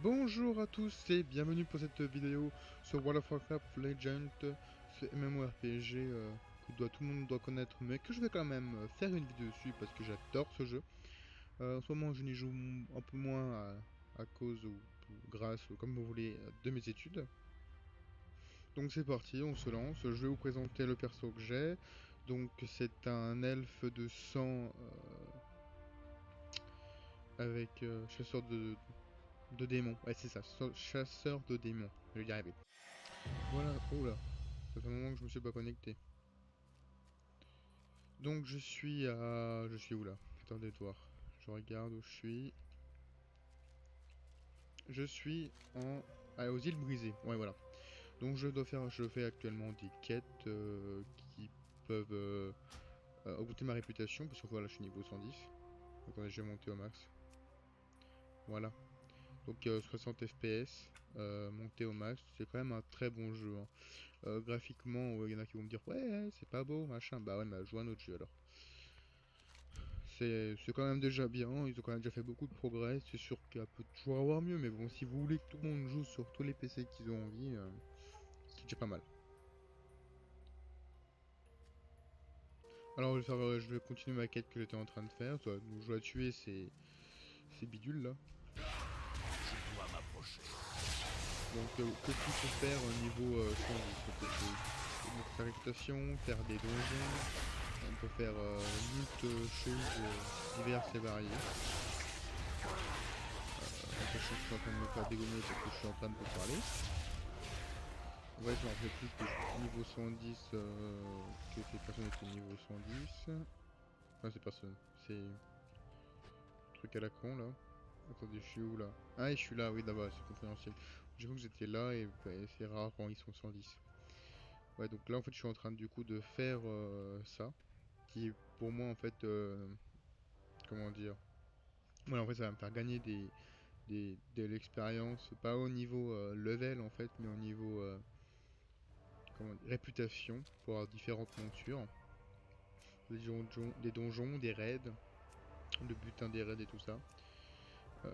Bonjour à tous et bienvenue pour cette vidéo sur World of Warcraft Legend, ce MMORPG que tout le monde doit connaître, mais que je vais quand même faire une vidéo dessus parce que j'adore ce jeu. En ce moment, je n'y joue un peu moins à cause ou grâce, ou comme vous voulez, de mes études. Donc c'est parti, on se lance. Je vais vous présenter le perso que j'ai. Donc c'est un elfe de sang avec chasseur de démons. Ouais, c'est ça, chasseur de démons. Je vais y arriver. Voilà, oh là, ça fait un moment que je me suis pas connecté. Donc je suis à... Je suis où là? Attendez de voir. Je regarde où je suis. Je suis en... Ah, aux îles brisées. Ouais, voilà. Donc je fais actuellement des quêtes qui peuvent augmenter ma réputation. Parce que voilà, je suis niveau 110. Attendez, je vais monter au max. Voilà. Donc 60 FPS, monté au max. C'est quand même un très bon jeu, hein. Graphiquement, il y en a qui vont me dire ouais, c'est pas beau, machin. Bah ouais, mais joue à un autre jeu alors. C'est quand même déjà bien, ils ont quand même déjà fait beaucoup de progrès, c'est sûr qu'il peut toujours avoir mieux, mais bon, si vous voulez que tout le monde joue sur tous les PC qu'ils ont envie, c'est déjà pas mal. Alors je vais continuer ma quête que j'étais en train de faire, donc je dois tuer ces bidules là. Je dois m'approcher. Donc que tout faut faire au niveau 110, donc monter sa réputation, faire des donjons, on peut faire moult choses diverses et variées. En sachant que je suis en train de me faire dégommer parce que je suis en train de vous parler. Ouais, je me rappelle plus que je suis niveau 110, que ces personnes étaient niveau 110. Enfin, ces personnes, c'est truc à la con là. Attendez, je suis où là? Ah, je suis là, oui, là-bas, c'est compréhensible. J'ai cru que j'étais là et bah, c'est rare quand ils sont 110. Ouais, donc là en fait, je suis en train du coup de faire ça, qui est pour moi en fait, comment dire? Voilà, en fait, ça va me faire gagner de l'expérience, pas au niveau level en fait, mais au niveau comment dire, réputation pour avoir différentes montures. Des donjons, des raids, le butin des raids et tout ça. Euh,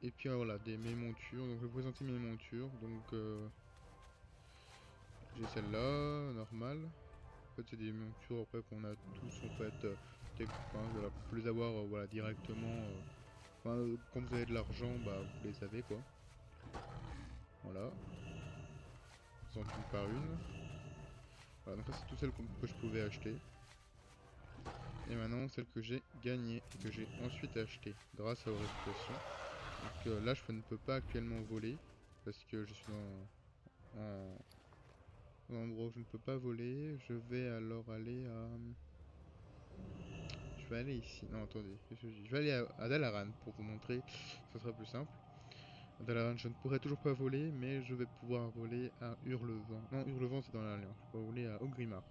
et puis voilà, mes montures. Donc je vais présenter mes montures. Donc j'ai celle-là, normale. En fait, c'est des montures après qu'on a tous en fait. Enfin, voilà, pour les avoir voilà, directement. Enfin, quand vous avez de l'argent, bah vous les avez quoi. Voilà, présente une par une. Voilà, donc ça c'est toutes celles que je pouvais acheter. Et maintenant celle que j'ai gagnée et que j'ai ensuite achetée grâce à vos réputations. Donc là je ne peux pas actuellement voler parce que je suis en endroit où je ne peux pas voler. Je vais alors aller à... Je vais aller ici. Non attendez, je vais aller à Dalaran pour vous montrer. Ce sera plus simple. À Dalaran je ne pourrai toujours pas voler mais je vais pouvoir voler à Hurlevent. Non, Hurlevent c'est dans l'Alliance. Je peux voler à Ogrimmar.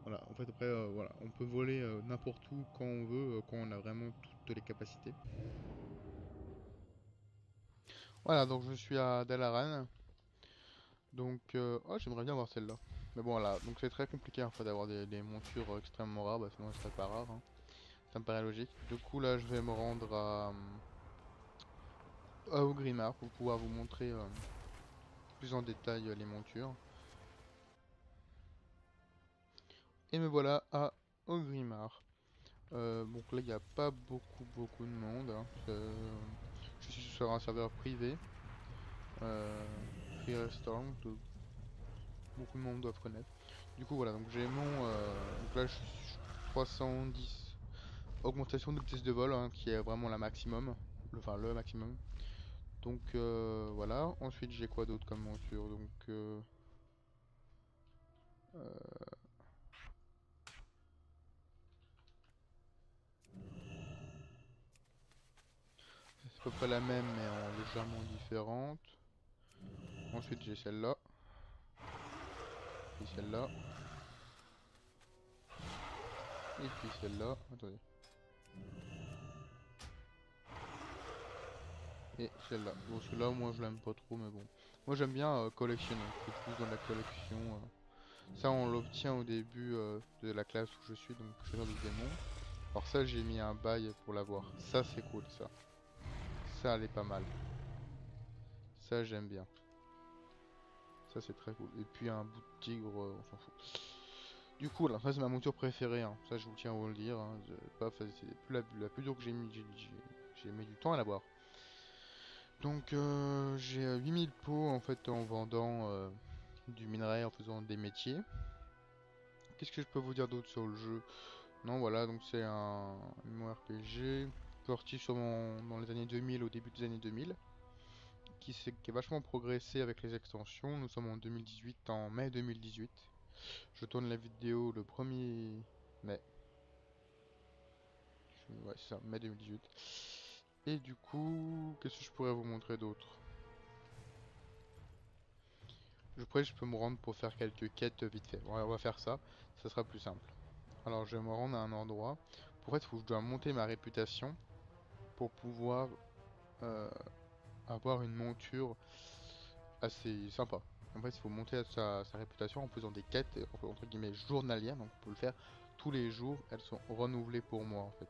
Voilà, en fait après voilà, on peut voler n'importe où quand on veut, quand on a vraiment toutes les capacités. Voilà, donc je suis à Dalaran. Donc, oh, j'aimerais bien avoir celle-là. Mais bon, voilà, donc c'est très compliqué en fait d'avoir des montures extrêmement rares, bah, sinon elles seraient pas rares, hein. Ça me paraît logique. Du coup, là, je vais me rendre à Ogrimmar pour pouvoir vous montrer plus en détail les montures. Et me voilà à Ogrimmar. Donc là, il n'y a pas beaucoup de monde, hein. Je suis sur un serveur privé. Euh, Free Restaurant, que beaucoup de monde doivent connaître. Du coup, voilà, donc j'ai donc là, je suis 310 augmentation de vitesse de vol, hein, qui est vraiment la maximum. Enfin, le maximum. Donc, voilà. Ensuite, j'ai quoi d'autre comme monture? Donc, euh, c'est à peu près la même, mais en légèrement différente. Ensuite, j'ai celle-là. Puis celle-là. Et puis celle-là. Attendez. Et celle-là. Bon, celle-là, moi, je l'aime pas trop, mais bon. Moi, j'aime bien collectionner. Je suis plus dans la collection. Ça, on l'obtient au début de la classe où je suis, donc chasseur de démons. Alors ça, j'ai mis un bail pour l'avoir. Ça, c'est cool, ça. Ça, elle est pas mal. Ça, j'aime bien. Ça, c'est très cool. Et puis un bout de tigre, on s'en fout. Du coup, là, ça, c'est ma monture préférée. Hein. Ça, je vous tiens à vous le dire. Hein. C'est plus la plus dure que j'ai mis. J'ai mis du temps à l'avoir. Donc, j'ai 8000 pots en fait en vendant du minerai, en faisant des métiers. Qu'est-ce que je peux vous dire d'autre sur le jeu? Non, voilà, donc c'est un MMORPG sorti dans les années 2000, au début des années 2000, qui est vachement progressé avec les extensions. Nous sommes en 2018, en mai 2018. Je tourne la vidéo le 1er mai. Ouais, c'est ça, mai 2018. Et du coup, qu'est-ce que je pourrais vous montrer d'autre? Je peux me rendre pour faire quelques quêtes vite fait. On va faire ça, ça sera plus simple. Alors, je vais me rendre à un endroit. Pour être, je dois monter ma réputation pour pouvoir euh, avoir une monture assez sympa. En fait, il faut monter à sa réputation en faisant des quêtes, entre guillemets, journalières. Donc, on peut le faire tous les jours. Elles sont renouvelées pour moi, en fait.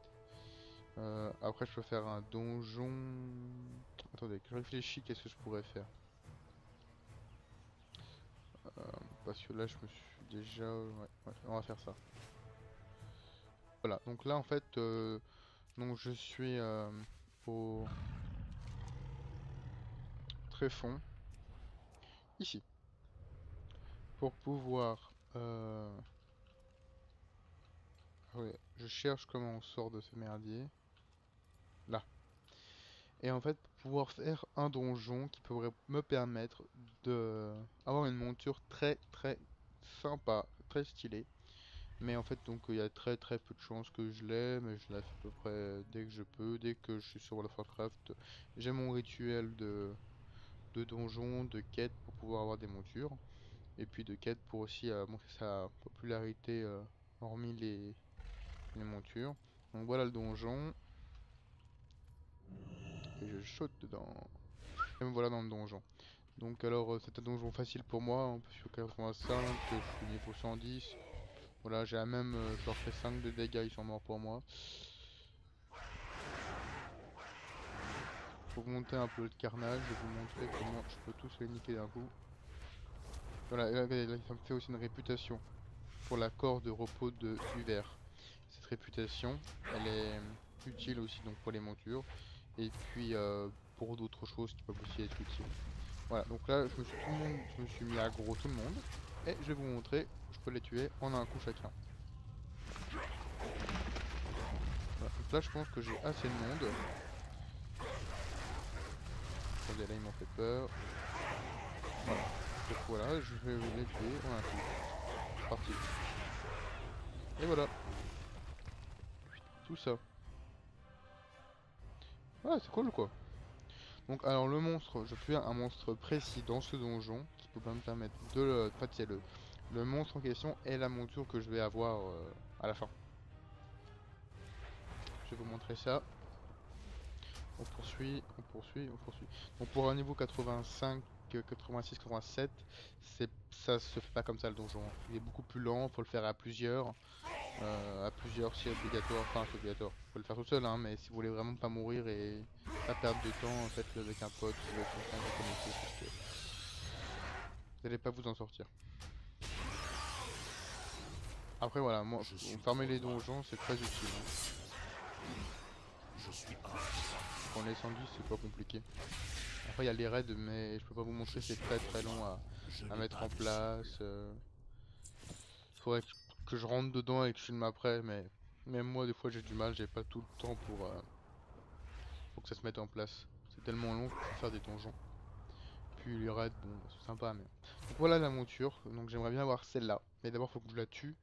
Après, je peux faire un donjon. Attendez, que je réfléchis, qu'est-ce que je pourrais faire? Parce que là, je me suis déjà... ouais, on va faire ça. Voilà, donc là, en fait, donc je suis au tréfonds, ici, pour pouvoir... ouais, je cherche comment on sort de ce merdier. Là. Et en fait, pour pouvoir faire un donjon qui pourrait me permettre de avoir une monture très très sympa, très stylée. Mais en fait, donc il y a très très peu de chances que je l'ai, mais je la fais à peu près dès que je peux, dès que je suis sur World of Warcraft. J'ai mon rituel de donjon, de quête pour pouvoir avoir des montures, et puis de quête pour aussi montrer sa popularité hormis les montures. Donc voilà le donjon, et je saute dedans. Et me voilà dans le donjon. Donc alors c'est un donjon facile pour moi, hein, je suis au 85, je suis niveau 110. Voilà, j'ai même, je leur fais 5 de dégâts, ils sont morts pour moi. Pour monter un peu le carnage, je vais vous montrer comment je peux tous les niquer d'un coup. Voilà, et là, ça me fait aussi une réputation pour la corde de repos du verre. Cette réputation, elle est utile aussi donc pour les montures, et puis pour d'autres choses qui peuvent aussi être utiles. Voilà, donc là je me suis mis aggro tout le monde, et je vais vous montrer, je peux les tuer en un coup chacun. Voilà, donc là je pense que j'ai assez de monde. Attendez, là ils m'ont fait peur. Voilà, donc voilà, je vais les tuer en un coup. C'est parti. Et voilà, tout ça. Ah, c'est cool quoi. Donc alors le monstre, je peux un monstre précis dans ce donjon qui peut pas me permettre de le... En fait c'est le monstre en question et la monture que je vais avoir à la fin. Je vais vous montrer ça. On poursuit, on poursuit, on poursuit. Donc pour un niveau 85, 86, 87, ça se fait pas comme ça le donjon. Il est beaucoup plus lent, faut le faire à plusieurs. À plusieurs si obligatoire, enfin c'est obligatoire. Vous pouvez le faire tout seul hein, mais si vous voulez vraiment pas mourir et pas perdre de temps, faites-le avec un pote ou avec quelqu'un que vous connaissez parce que vous n'allez pas vous en sortir. Après voilà, moi, Je suis farmer pour les moi. donjons c'est très utile. Hein. Je suis un. Quand on est 110 c'est pas compliqué. Après il y a les raids mais je peux pas vous Je montrer, c'est suis très pour très long moi. Je à n'ai mettre pas en de seul. place. Faudrait que je rentre dedans et que je filme après, mais même moi des fois j'ai du mal, j'ai pas tout le temps pour que ça se mette en place. C'est tellement long qu'il faut faire des donjons. Puis les raids, bon, bah, c'est sympa, mais... Donc voilà la monture, donc j'aimerais bien avoir celle-là. Mais d'abord, faut que je la tue.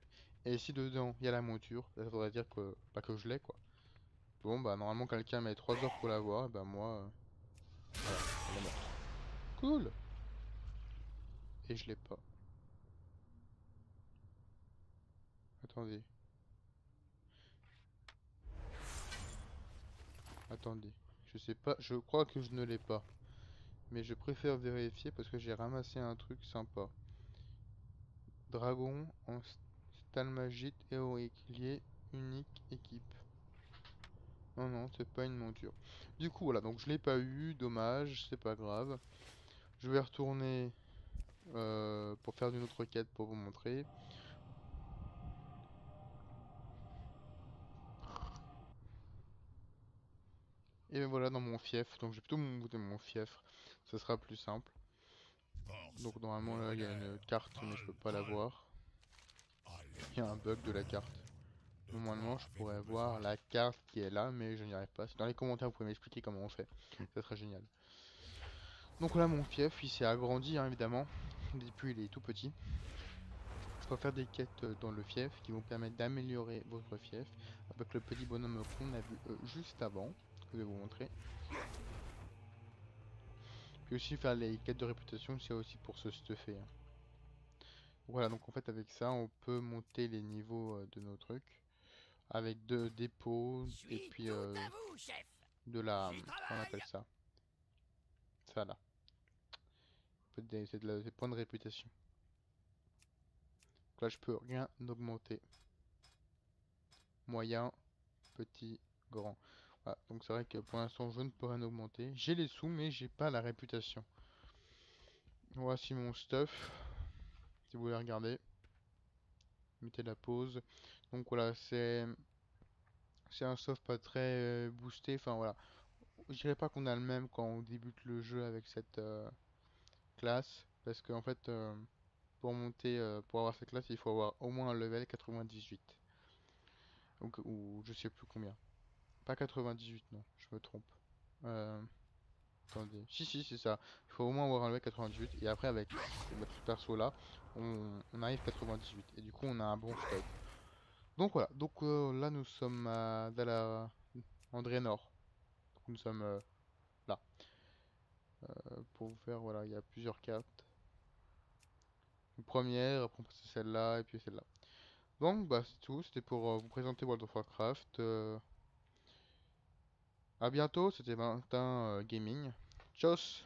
Et si dedans, il y a la monture, ça voudrait dire que, pas que je l'ai, quoi. Bon, bah normalement, quelqu'un met 3 heures pour l'avoir, et bah moi... voilà, elle est morte. Cool. Et je l'ai pas. Attendez. Attendez. Je sais pas, je crois que je ne l'ai pas. Mais je préfère vérifier parce que j'ai ramassé un truc sympa. Dragon en stalmagite héroïque, lié, unique, équipe. Non, non, c'est pas une monture. Du coup, voilà, donc je l'ai pas eu, dommage, c'est pas grave. Je vais retourner pour faire une autre quête pour vous montrer. Et voilà dans mon fief, donc je vais plutôt monter mon fief, ça sera plus simple. Force, Donc normalement là il y a une tonnerre, carte mais je peux pas la mal. voir. Il y a un Alléluia. bug de la carte. De Normalement quoi je pourrais avez-vous voir besoin? la carte qui est là mais je n'y arrive pas. Si dans les commentaires vous pouvez m'expliquer comment on fait, ça serait génial. Donc là mon fief il s'est agrandi hein, évidemment, depuis il est tout petit. Je dois faire des quêtes dans le fief qui vont permettre d'améliorer votre fief avec le petit bonhomme qu'on a vu juste avant, que je vais vous montrer. Puis aussi faire les quêtes de réputation, c'est aussi pour se stuffer, hein. Voilà, donc en fait avec ça, on peut monter les niveaux de nos trucs avec deux dépôts Je et suis puis tout à vous, chef. de la, J'y comment on appelle travaille. ça? Ça là. En fait, c'est des points de réputation. Donc là, je peux rien augmenter. Moyen, petit, grand. Voilà, donc c'est vrai que pour l'instant, je ne peux rien augmenter. J'ai les sous, mais j'ai pas la réputation. Voici mon stuff. Si vous voulez regarder, mettez la pause. Donc voilà, c'est un stuff pas très boosté. Enfin voilà. Je dirais pas qu'on a le même quand on débute le jeu avec cette classe, parce qu'en fait, pour monter, pour avoir cette classe, il faut avoir au moins un level 98. Donc, ou je sais plus combien. Pas 98, non, je me trompe. Euh, attendez, si, c'est ça. Il faut au moins avoir un level 98, et après, avec notre perso là, on arrive 98, et du coup, on a un bon stud. Donc voilà, donc là, nous sommes à Dala André Nord. Donc, nous sommes là. Pour vous faire, voilà, il y a plusieurs cartes. Une première, après on passe à celle-là, et puis celle-là. Donc, bah, c'est tout. C'était pour vous présenter World of Warcraft. À bientôt, c'était Valentin Gaming. Tchuss!